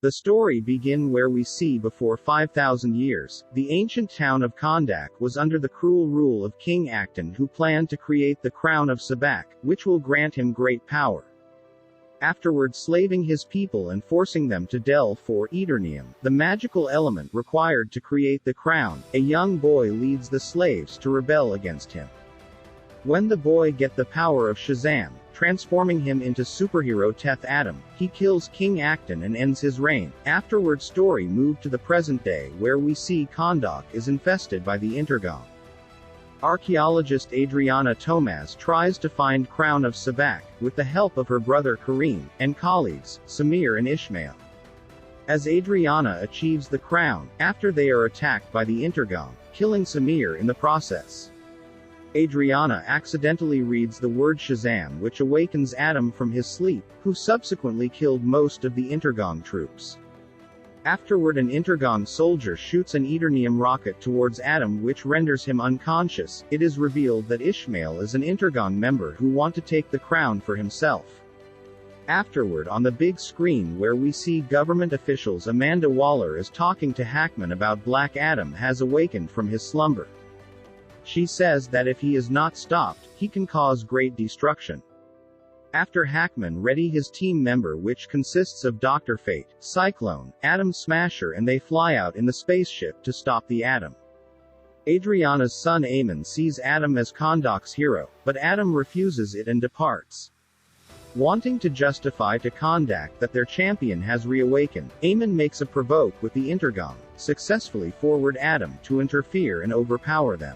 The story begins where we see before 5,000 years, the ancient town of Kondak was under the cruel rule of King Acton, who planned to create the crown of Sabak, which will grant him great power. Afterward slaving his people and forcing them to delve for Eternium, the magical element required to create the crown, a young boy leads the slaves to rebel against him. When the boy gets the power of Shazam, transforming him into superhero Teth Adam, he kills King Acton and ends his reign. Afterward story moved to the present day where we see Kondak is infested by the Intergang. Archaeologist Adriana Tomaz tries to find Crown of Sabak, with the help of her brother Kareem, and colleagues, Samir and Ishmael. As Adriana achieves the crown, after they are attacked by the Intergang, killing Samir in the process. Adriana accidentally reads the word Shazam, which awakens Adam from his sleep, who subsequently killed most of the Intergang troops. Afterward an Intergang soldier shoots an Eternium rocket towards Adam, which renders him unconscious. It is revealed that Ishmael is an Intergang member who want to take the crown for himself. Afterward on the big screen where we see government officials, Amanda Waller is talking to Hackman about Black Adam has awakened from his slumber. She says that if he is not stopped, he can cause great destruction. After Hackman ready his team member, which consists of Dr. Fate, Cyclone, Atom Smasher, and they fly out in the spaceship to stop the Atom. Adriana's son Eamon sees Adam as Kondak's hero, but Adam refuses it and departs. Wanting to justify to Kondak that their champion has reawakened, Eamon makes a provoke with the Intergang, successfully forward Adam to interfere and overpower them.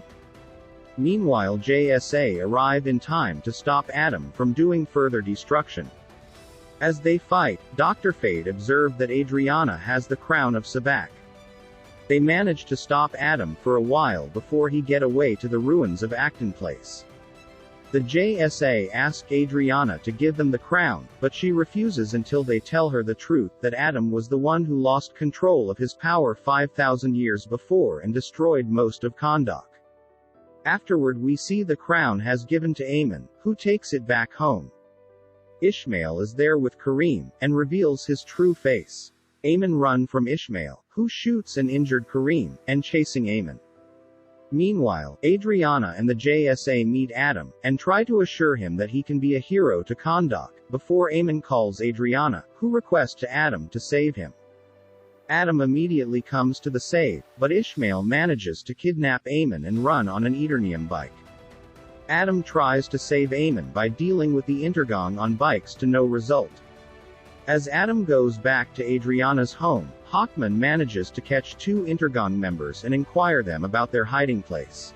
Meanwhile JSA arrive in time to stop Adam from doing further destruction. As they fight, Dr. Fate observed that Adriana has the crown of Sabak. They manage to stop Adam for a while before he get away to the ruins of Acton Place. The JSA ask Adriana to give them the crown, but she refuses until they tell her the truth that Adam was the one who lost control of his power 5,000 years before and destroyed most of Kondak. Afterward we see the crown has given to Eamon, who takes it back home. Ishmael is there with Kareem, and reveals his true face. Eamon run from Ishmael, who shoots and injured Kareem, and chasing Eamon. Meanwhile, Adriana and the JSA meet Adam, and try to assure him that he can be a hero to Kondak, before Eamon calls Adriana, who requests to Adam to save him. Adam immediately comes to the save, but Ishmael manages to kidnap Eamon and run on an Eternium bike. Adam tries to save Eamon by dealing with the Intergang on bikes to no result. As Adam goes back to Adriana's home, Hawkman manages to catch two Intergang members and inquire them about their hiding place.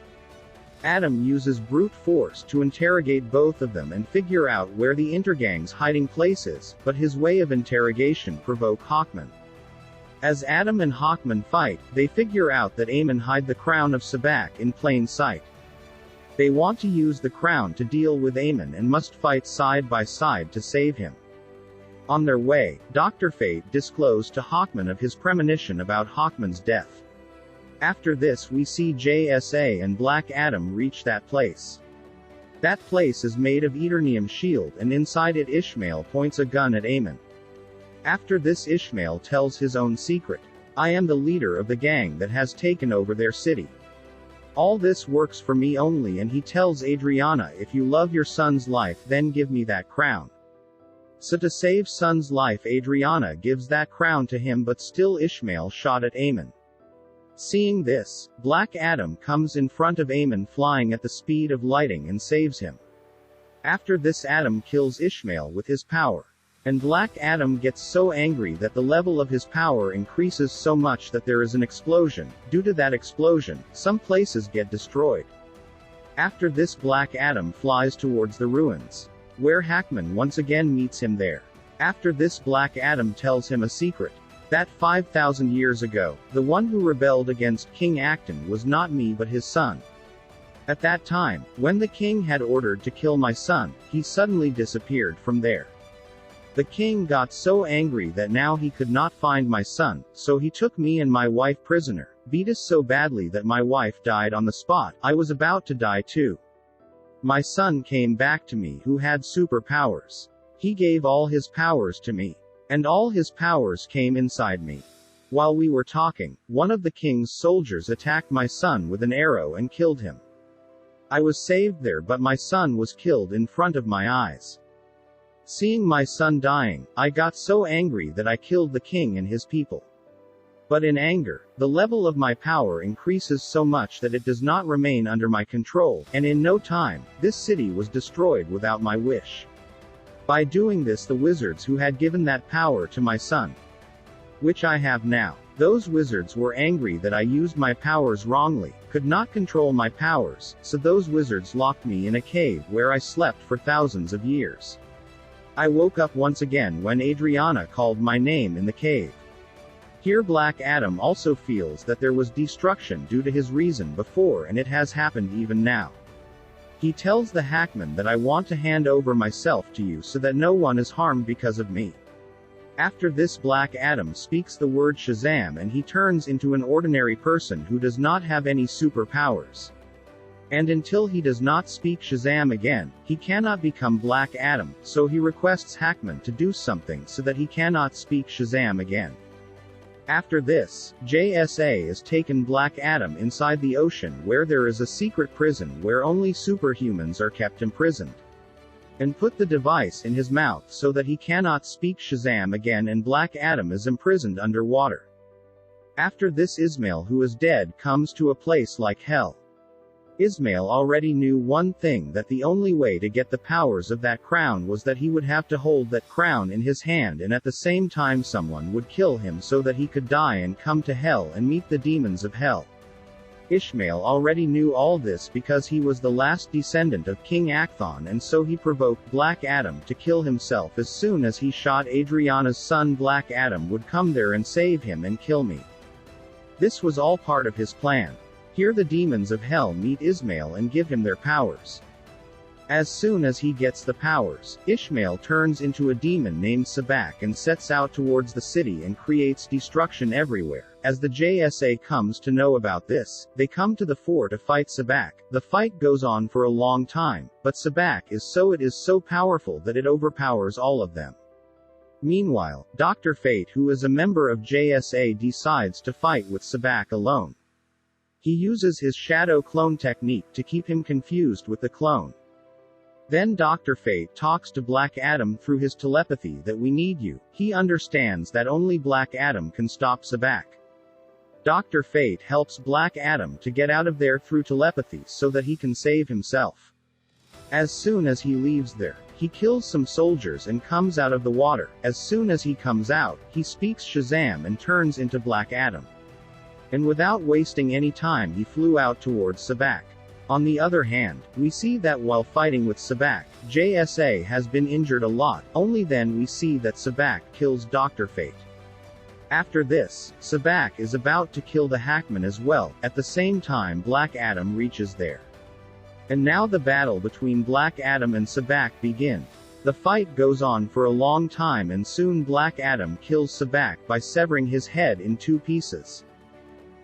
Adam uses brute force to interrogate both of them and figure out where the Intergang's hiding place is, but his way of interrogation provoke Hawkman. As Adam and Hawkman fight, they figure out that Eamon hide the crown of Sabak in plain sight. They want to use the crown to deal with Eamon and must fight side by side to save him. On their way, Dr. Fate disclosed to Hawkman of his premonition about Hawkman's death. After this we see JSA and Black Adam reach that place. That place is made of Eternium shield, and inside it Ishmael points a gun at Eamon. After this Ishmael tells his own secret. I am the leader of the gang that has taken over their city. All this works for me only, and he tells Adriana, if you love your son's life then give me that crown. So to save son's life Adriana gives that crown to him, but still Ishmael shot at Eamon. Seeing this, Black Adam comes in front of Eamon flying at the speed of lighting and saves him. After this Adam kills Ishmael with his power. And Black Adam gets so angry that the level of his power increases so much that there is an explosion. Due to that explosion, some places get destroyed. After this Black Adam flies towards the ruins, where Hackman once again meets him there. After this Black Adam tells him a secret. That 5,000 years ago, the one who rebelled against King Acton was not me but his son. At that time, when the king had ordered to kill my son, he suddenly disappeared from there. The king got so angry that now he could not find my son, so he took me and my wife prisoner, beat us so badly that my wife died on the spot. I was about to die too. My son came back to me who had superpowers. He gave all his powers to me. and all his powers came inside me. While we were talking, one of the king's soldiers attacked my son with an arrow and killed him. I was saved there, but my son was killed in front of my eyes. Seeing my son dying, I got so angry that I killed the king and his people. But in anger, the level of my power increases so much that it does not remain under my control, and in no time, this city was destroyed without my wish. By doing this, the wizards who had given that power to my son, which I have now, those wizards were angry that I used my powers wrongly, could not control my powers, so those wizards locked me in a cave where I slept for thousands of years. I woke up once again when Adriana called my name in the cave. Here Black Adam also feels that there was destruction due to his reason before, and it has happened even now. He tells the Hackman that I want to hand over myself to you so that no one is harmed because of me. After this, Black Adam speaks the word Shazam and he turns into an ordinary person who does not have any superpowers. And until he does not speak Shazam again, he cannot become Black Adam, so he requests Hackman to do something so that he cannot speak Shazam again. After this, JSA is taken Black Adam inside the ocean where there is a secret prison where only superhumans are kept imprisoned, and put the device in his mouth so that he cannot speak Shazam again, and Black Adam is imprisoned underwater. After this, Ismail, who is dead, comes to a place like hell. Ismail already knew one thing, that the only way to get the powers of that crown was that he would have to hold that crown in his hand, and at the same time someone would kill him so that he could die and come to hell and meet the demons of hell. Ishmael already knew all this because he was the last descendant of King Akthon, and so he provoked Black Adam to kill himself. As soon as he shot Adriana's son, Black Adam would come there and save him and kill me. This was all part of his plan. Here the demons of hell meet Ismail and give him their powers. As soon as he gets the powers, Ishmael turns into a demon named Sabak and sets out towards the city and creates destruction everywhere. As the JSA comes to know about this, they come to the fort to fight Sabak. The fight goes on for a long time, but Sabak is so powerful that it overpowers all of them. Meanwhile, Dr. Fate, who is a member of JSA, decides to fight with Sabak alone. He uses his shadow clone technique to keep him confused with the clone. Then Dr. Fate talks to Black Adam through his telepathy that we need you. He understands that only Black Adam can stop Sabak. Dr. Fate helps Black Adam to get out of there through telepathy so that he can save himself. As soon as he leaves there, he kills some soldiers and comes out of the water. As soon as he comes out, he speaks Shazam and turns into Black Adam. And without wasting any time, he flew out towards Sabak. On the other hand, we see that while fighting with Sabak, JSA has been injured a lot. Only then we see that Sabak kills Dr. Fate. After this, Sabak is about to kill the Hackman as well. At the same time, Black Adam reaches there. And now the battle between Black Adam and Sabak begins. The fight goes on for a long time, and soon Black Adam kills Sabak by severing his head in 2 pieces.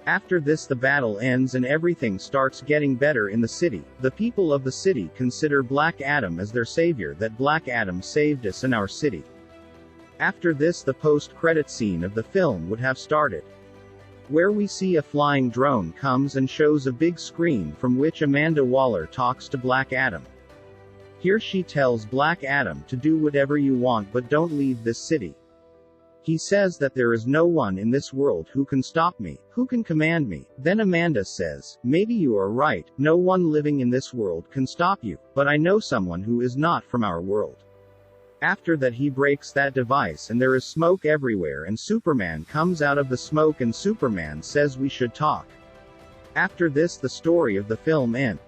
After this, the battle ends and everything starts getting better in the city. The people of the city consider Black Adam as their savior, that Black Adam saved us in our city. After this, the post-credit scene of the film would have started, where we see a flying drone comes and shows a big screen from which Amanda Waller talks to Black Adam. Here she tells Black Adam to do whatever you want, but don't leave this city. He says that there is no one in this world who can stop me, who can command me. Then Amanda says, maybe you are right, no one living in this world can stop you, but I know someone who is not from our world. After that, he breaks that device and there is smoke everywhere, and Superman comes out of the smoke and Superman says we should talk. After this, the story of the film ends.